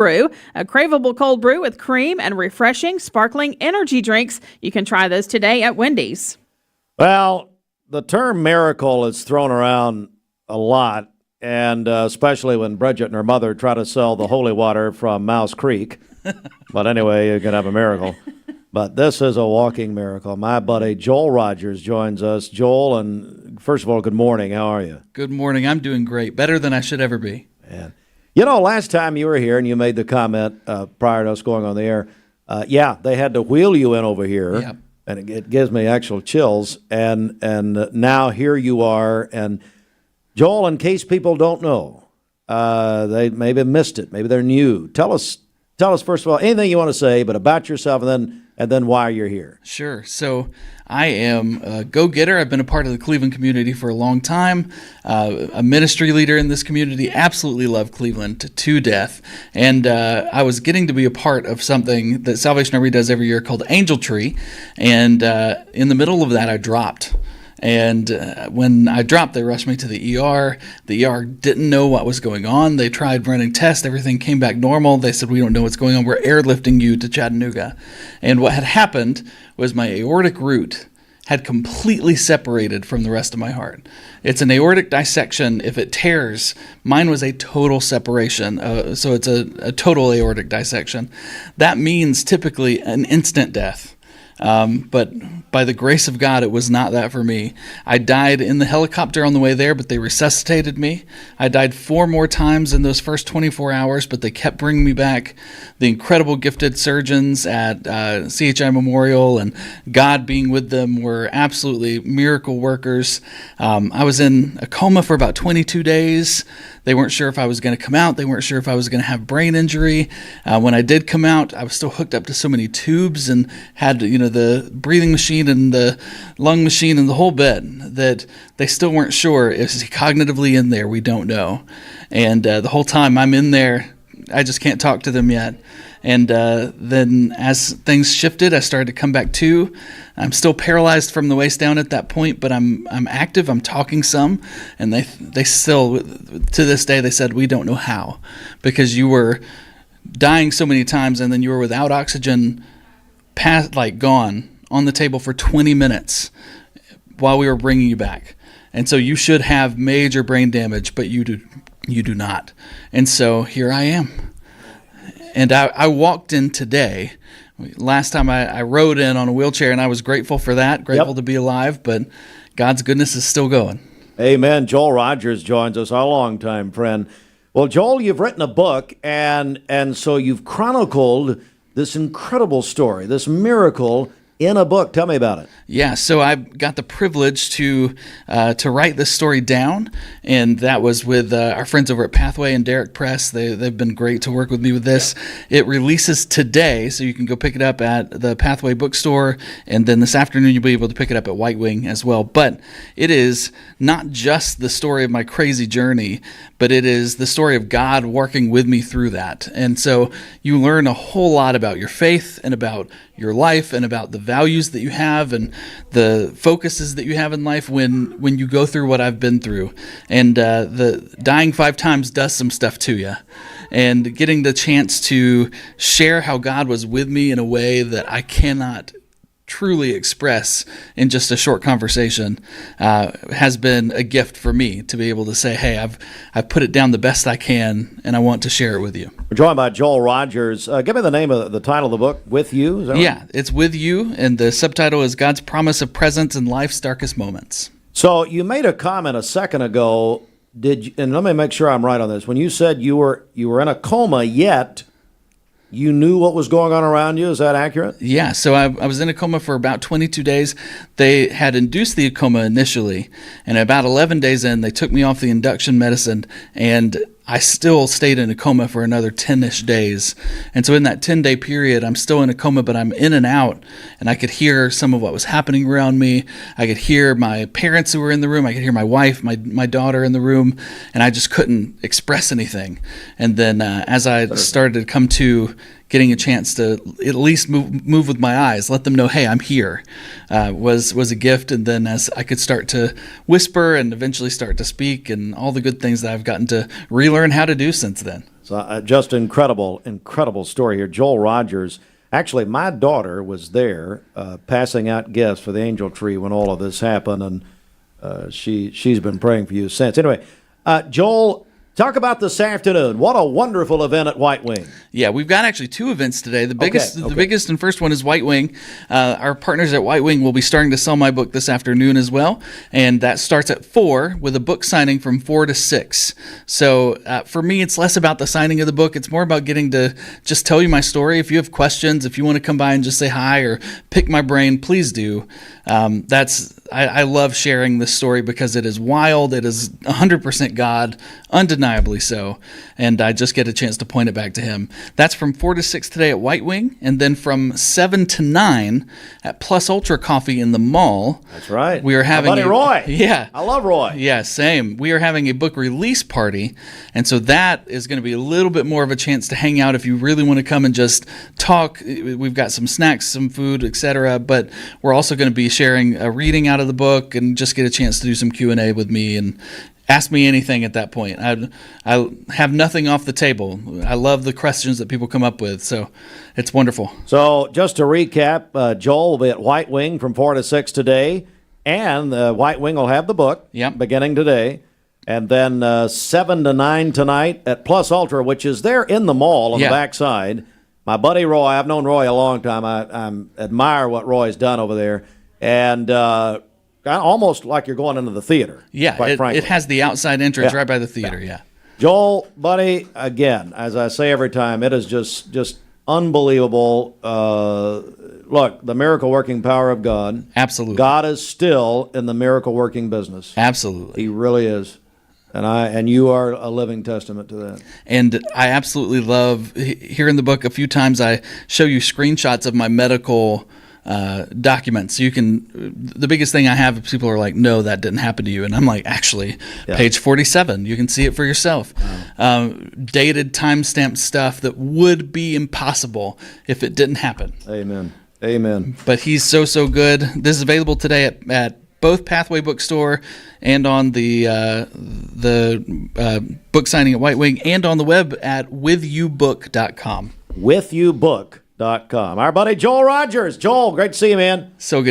Brew, a craveable cold brew with cream and refreshing, sparkling energy drinks. You can try those today at Wendy's. Well, the term miracle is thrown around a lot, and especially when Bridget and her mother try to sell the holy water from Mouse Creek. But anyway, you can have a miracle. But this is a walking miracle. My buddy Joel Rogers joins us. Joel, and first of all, good morning. How are you? Good morning. I'm doing great. Better than I should ever be. Man. You know, last time you were here and you made the comment prior to us going on the air, they had to wheel you in over here. Yep. And it gives me actual chills. And now here you are. And Joel, in case people don't know, they maybe missed it. Maybe they're new. Tell us first of all anything you want to say, but about yourself, and then why you're here. Sure. So I am a go-getter. I've been a part of the Cleveland community for a long time, a ministry leader in this community. Absolutely love Cleveland to death. And I was getting to be a part of something that Salvation Army does every year called Angel Tree. And in the middle of that, I dropped. And when I dropped, they rushed me to the ER. The ER didn't know what was going on. They tried running tests. Everything came back normal. They said, we don't know what's going on. We're airlifting you to Chattanooga. And what had happened was my aortic root had completely separated from the rest of my heart. It's an aortic dissection. If it tears, mine was a total separation. So it's a total aortic dissection. That means typically an instant death. But by the grace of God, it was not that for me. I died in the helicopter on the way there, but they resuscitated me. I died 4 more times in those first 24 hours, but they kept bringing me back. The incredible gifted surgeons at CHI Memorial and God being with them were absolutely miracle workers. I was in a coma for about 22 days. They weren't sure if I was going to come out. They weren't sure if I was going to have brain injury. When I did come out, I was still hooked up to so many tubes and had, the breathing machine and the lung machine and the whole bit that they still weren't sure. Is he cognitively in there? We don't know. And the whole time I'm in there, I just can't talk to them yet. And then as things shifted, I started to come back to. I'm still paralyzed from the waist down at that point, but I'm active. I'm talking some, and they still, to this day, they said, we don't know how, because you were dying so many times, and then you were without oxygen, gone on the table for 20 minutes while we were bringing you back. And so you should have major brain damage, but you do not. And so here I am. And I walked in today. Last time I rode in on a wheelchair, and I was grateful for that, grateful to be alive, but God's goodness is still going. Amen. Joel Rogers joins us, our longtime friend. Well, Joel, you've written a book, and so you've chronicled this incredible story, this miracle in a book. Tell me about it. Yeah, so I got the privilege to write this story down, and that was with our friends over at Pathway and Derek Press. They've been great to work with me with this. It releases today, so you can go pick it up at the Pathway bookstore, and then this afternoon you'll be able to pick it up at White Wing as well. But it is not just the story of my crazy journey, but it is the story of God working with me through that. And so you learn a whole lot about your faith and about your life and about the values that you have and the focuses that you have in life when you go through what I've been through. And the dying 5 times does some stuff to you. And getting the chance to share how God was with me in a way that I cannot truly express in just a short conversation has been a gift for me to be able to say, hey, I've put it down the best I can, and I want to share it with you. We're joined by Joel Rogers. Give me the name of the title of the book, With You. Is that right? Yeah, it's With You, and the subtitle is God's Promise of Presence in Life's Darkest Moments. So you made a comment a second ago, and let me make sure I'm right on this. When you said you were in a coma, yet you knew what was going on around you. Is that accurate? Yeah, so I was in a coma for about 22 days. They had induced the coma initially, and about 11 days in, they took me off the induction medicine, and I still stayed in a coma for another 10-ish days. And so in that 10-day period, I'm still in a coma, but I'm in and out, and I could hear some of what was happening around me. I could hear my parents who were in the room. I could hear my wife, my daughter in the room, and I just couldn't express anything. And then as I started to come to, getting a chance to at least move with my eyes, let them know, hey, I'm here, was a gift. And then as I could start to whisper and eventually start to speak and all the good things that I've gotten to relearn how to do since then. So just incredible story here. Joel Rogers. Actually, my daughter was there passing out gifts for the Angel Tree when all of this happened, and she's been praying for you since. Anyway, Joel, talk about this afternoon. What a wonderful event at White Wing. Yeah, we've got actually two events today. The biggest and first one is White Wing. Our partners at White Wing will be starting to sell my book this afternoon as well, and that starts at 4 with a book signing from 4 to 6. So for me, it's less about the signing of the book. It's more about getting to just tell you my story. If you have questions, if you want to come by and just say hi or pick my brain, please do. I love sharing this story because it is wild. It is 100% God, undeniably so. And I just get a chance to point it back to him. That's from 4 to 6 today at White Wing. And then from 7 to 9 at Plus Ultra Coffee in the mall. That's right. We are having my buddy Roy. Yeah. I love Roy. Yeah, same. We are having a book release party. And so that is going to be a little bit more of a chance to hang out if you really want to come and just talk. We've got some snacks, some food, etc. But we're also going to be sharing a reading out of the book and just get a chance to do some Q&A with me and ask me anything at that point. I have nothing off the table. I love the questions that people come up with, so it's wonderful. So just to recap, Joel will be at White Wing from 4 to 6 today, and White Wing will have the book beginning today. And then 7 to 9 tonight at Plus Ultra, which is there in the mall on the backside. My buddy Roy, I've known Roy a long time. I admire what Roy's done over there. And almost like you're going into the theater. Yeah, quite frankly. It has the outside entrance right by the theater, yeah. Joel, buddy, again, as I say every time, it is just unbelievable. Look, the miracle-working power of God. Absolutely. God is still in the miracle-working business. Absolutely. He really is. And you are a living testament to that. And I absolutely love, here in the book, a few times I show you screenshots of my medical documents. The biggest thing I have is people are like, no, that didn't happen to you. And I'm like, actually, page 47, you can see it for yourself. Dated timestamp stuff that would be impossible if it didn't happen. Amen. But he's so good. This is available today at both Pathway Bookstore and on the book signing at White Wing and on the web at withyoubook.com. Withyoubook.com. Our buddy Joel Rogers. Joel, great to see you, man. So good to